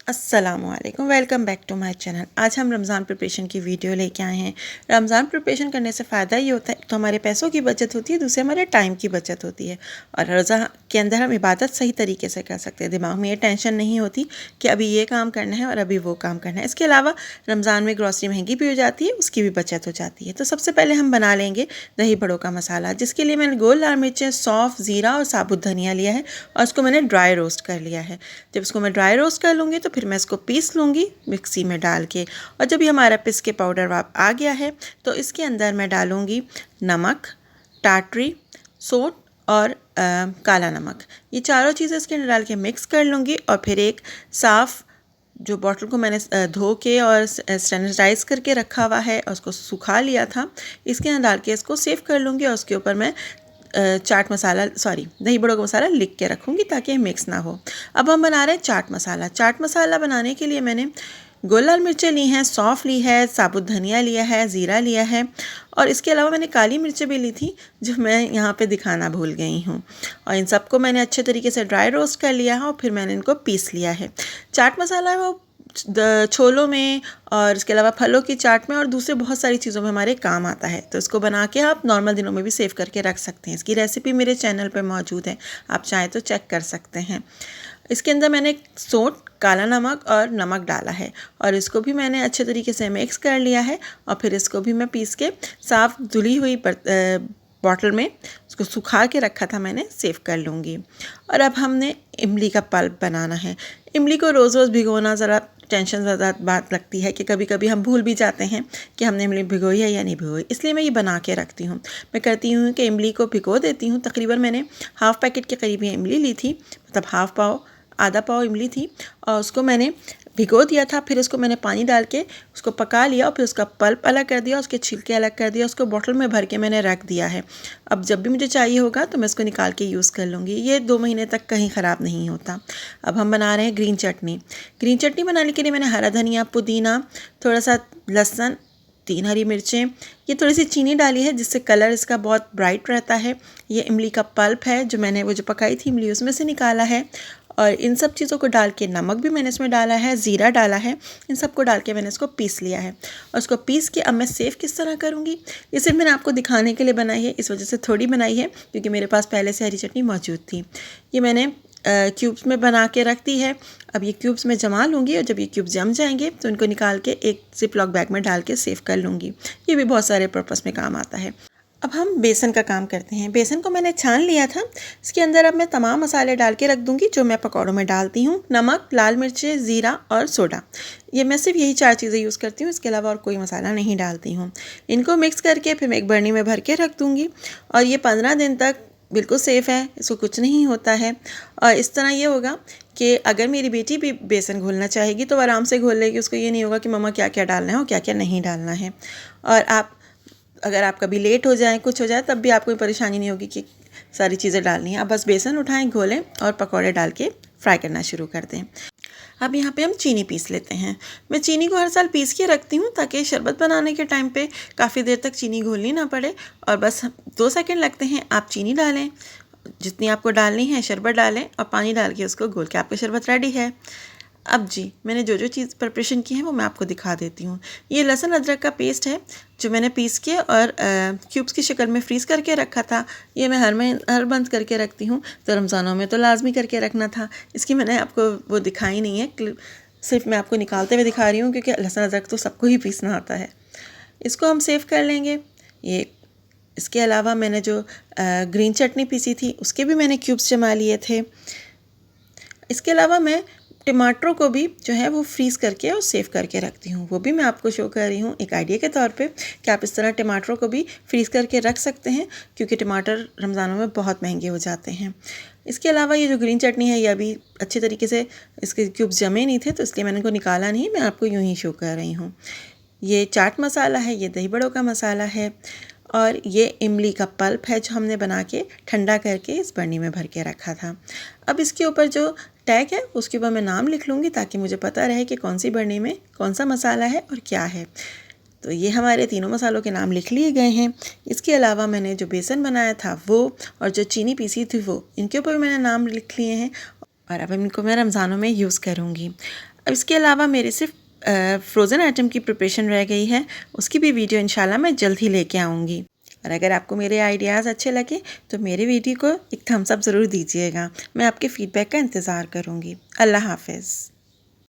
अस्सलामुअलैकुम, welcome back to my channel. आज हम रमज़ान प्रिपरेशन की वीडियो लेके आए हैं। रमज़ान प्रिपरेशन करने से फ़ायदा ये होता है तो हमारे पैसों की बचत होती है, दूसरे हमारे टाइम की बचत होती है और रोज़ा के अंदर हम इबादत सही तरीके से कर सकते हैं। दिमाग में ये टेंशन नहीं होती कि अभी ये काम करना है और अभी वो काम करना है। इसके अलावा रमज़ान में ग्रॉसरी महंगी भी हो जाती है, उसकी भी बचत हो जाती है। तो सबसे पहले हम बना लेंगे दही बड़ों का मसाला, जिसके लिए मैंने गोल लाल मिर्चें, सौंफ, ज़ीरा और साबुत धनिया लिया है और उसको मैंने ड्राई रोस्ट कर लिया है। जब इसको मैं ड्राई रोस्ट कर लूँगी तो फिर मैं इसको पीस लूँगी मिक्सी में डाल के। और जब ये हमारा पिस के पाउडर आ गया है तो इसके अंदर मैं डालूँगी नमक, टाटरी, सोंठ और काला नमक। ये चारों चीज़ें इसके अंदर डाल के मिक्स कर लूँगी और फिर एक साफ़ जो बॉटल को मैंने धो के और सैनिटाइज़ करके रखा हुआ है और उसको सुखा लिया था, इसके अंदर डाल के इसको सेव कर लूँगी और उसके ऊपर मैं दही बड़ों का मसाला लिख के रखूँगी ताकि ये मिक्स ना हो। अब हम बना रहे हैं चाट मसाला। चाट मसाला बनाने के लिए मैंने गोल लाल मिर्चें ली हैं, सौंफ ली है, साबुत धनिया लिया है, ज़ीरा लिया है और इसके अलावा मैंने काली मिर्चें भी ली थी जो मैं यहाँ पे दिखाना भूल गई हूँ। और इन सबको मैंने अच्छे तरीके से ड्राई रोस्ट कर लिया है और फिर मैंने इनको पीस लिया है। चाट मसाला है वो छोलों में और इसके अलावा फलों की चाट में और दूसरे बहुत सारी चीज़ों में हमारे काम आता है। तो इसको बना के आप नॉर्मल दिनों में भी सेव करके रख सकते हैं। इसकी रेसिपी मेरे चैनल पे मौजूद है, आप चाहें तो चेक कर सकते हैं। इसके अंदर मैंने सोंठ, काला नमक और नमक डाला है और इसको भी मैंने अच्छे तरीके से मिक्स कर लिया है और फिर इसको भी मैं पीस के साफ़ धुली हुई बॉटल में उसको सुखा के रखा था मैंने, सेव कर लूँगी। और अब हमने इमली का पल्प बनाना है। इमली को रोज़ रोज़ भिगोना ज़रा टेंशन ज़्यादा बात लगती है कि कभी कभी हम भूल भी जाते हैं कि हमने इमली भिगोई है या नहीं भिगोई, इसलिए मैं ये बना के रखती हूँ। मैं करती हूँ कि इमली को भिगो देती हूँ। तकरीबन मैंने हाफ़ पैकेट के करीब ये इमली ली थी, मतलब हाफ़ पाव, आधा पाव इमली थी और उसको मैंने भिगो दिया था। फिर उसको मैंने पानी डाल के उसको पका लिया और फिर उसका पल्प अलग कर दिया, उसके छिलके अलग कर दिया, उसको बॉटल में भर के मैंने रख दिया है। अब जब भी मुझे चाहिए होगा तो मैं इसको निकाल के यूज़ कर लूँगी। ये 2 महीने तक कहीं ख़राब नहीं होता। अब हम बना रहे हैं ग्रीन चटनी। ग्रीन चटनी बनाने के लिए मैंने हरा धनिया, पुदीना, थोड़ा सा लहसुन, 3 हरी मिर्चें, ये थोड़ी सी चीनी डाली है जिससे कलर इसका बहुत ब्राइट रहता है। ये इमली का पल्प है जो मैंने वो जो पकाई थी इमली उसमें से निकाला है और इन सब चीज़ों को डाल के, नमक भी मैंने इसमें डाला है, ज़ीरा डाला है, इन सबको डाल के मैंने इसको पीस लिया है। और उसको पीस के अब मैं सेव किस तरह करूँगी, ये सिर्फ मैंने आपको दिखाने के लिए बनाई है, इस वजह से थोड़ी बनाई है क्योंकि मेरे पास पहले से हरी चटनी मौजूद थी। ये मैंने क्यूब्स में बना के रख दी है। अब ये क्यूब्स में जमा लूँगी और जब ये क्यूब्स जम जाएंगे तो इनको निकाल के एक ज़िप-लॉक बैग में डाल के सेव कर लूँगी। ये भी बहुत सारे पर्पस में काम आता है। अब हम बेसन का काम करते हैं। बेसन को मैंने छान लिया था, इसके अंदर अब मैं तमाम मसाले डाल के रख दूँगी जो मैं पकौड़ों में डालती हूँ। नमक, लाल मिर्चें, ज़ीरा और सोडा, ये मैं सिर्फ यही 4 चीज़ें यूज़ करती हूँ, इसके अलावा और कोई मसाला नहीं डालती हूँ। इनको मिक्स करके फिर मैं एक बर्नी में भर के रख दूँगी और ये 15 दिन तक बिल्कुल सेफ़ है, इसको कुछ नहीं होता है। और इस तरह ये होगा कि अगर मेरी बेटी भी बेसन घोलना चाहेगी तो आराम से घोल लेगी, उसको ये नहीं होगा कि मम्मा क्या क्या डालना है और क्या क्या नहीं डालना है। और अगर आप कभी लेट हो जाएं, कुछ हो जाए, तब भी आपको कोई परेशानी नहीं होगी कि सारी चीज़ें डालनी है। आप बस बेसन उठाएं, घोलें और पकौड़े डाल के फ्राई करना शुरू कर दें। अब यहाँ पे हम चीनी पीस लेते हैं। मैं चीनी को हर साल पीस के रखती हूँ ताकि शरबत बनाने के टाइम पे काफ़ी देर तक चीनी घोलनी ना पड़े और बस 2 सेकंड लगते हैं। आप चीनी डालें, जितनी आपको डालनी है शरबत डालें और पानी डाल के उसको घोल के आपका शरबत रेडी है। अब जी, मैंने जो जो चीज़ प्रिपरेशन की है वो मैं आपको दिखा देती हूँ। ये लहसुन अदरक का पेस्ट है जो मैंने पीस के और क्यूब्स की शक्ल में फ्रीज़ करके रखा था। ये मैं हर बंद करके रखती हूँ, तो रमज़ानों में तो लाजमी करके रखना था। इसकी मैंने आपको वो दिखाई नहीं है, सिर्फ मैं आपको निकालते हुए दिखा रही हूँ क्योंकि लहसुन अदरक तो सबको ही पीसना आता है। इसको हम सेव कर लेंगे। ये इसके अलावा मैंने जो ग्रीन चटनी पीसी थी उसके भी मैंने क्यूब्स जमा लिए थे। इसके अलावा मैं टमाटरों को भी जो है वो फ्रीज़ करके और सेव करके रखती हूँ, वो भी मैं आपको शो कर रही हूँ एक आइडिया के तौर पे कि आप इस तरह टमाटरों को भी फ्रीज़ करके रख सकते हैं क्योंकि टमाटर रमज़ानों में बहुत महंगे हो जाते हैं। इसके अलावा ये जो ग्रीन चटनी है ये अभी अच्छे तरीके से इसके क्यूब्स जमे नहीं थे तो इसलिए मैंने इनको निकाला नहीं, मैं आपको यूँ ही शो कर रही हूँ। ये चाट मसाला है, ये दही बड़ों का मसाला है और ये इमली का पल्प है जो हमने बना के ठंडा करके इस बर्नी में भर के रखा था। अब इसके ऊपर जो टैग है उसके ऊपर मैं नाम लिख लूँगी ताकि मुझे पता रहे कि कौन सी बर्नी में कौन सा मसाला है और क्या है। तो ये हमारे तीनों मसालों के नाम लिख लिए गए हैं। इसके अलावा मैंने जो बेसन बनाया था वो और जो चीनी पीसी थी वो, इनके ऊपर भी मैंने नाम लिख लिए हैं और अब इनको मैं रमज़ानों में यूज़ करूँगी। अब इसके अलावा मेरे सिर्फ फ्रोज़न आइटम की प्रिपरेशन रह गई है, उसकी भी वीडियो इंशाल्लाह मैं जल्द ही लेके आऊँगी। और अगर आपको मेरे आइडियाज़ अच्छे लगे तो मेरे वीडियो को एक थम्स अप ज़रूर दीजिएगा। मैं आपके फ़ीडबैक का इंतज़ार करूँगी। अल्लाह हाफ़िज़।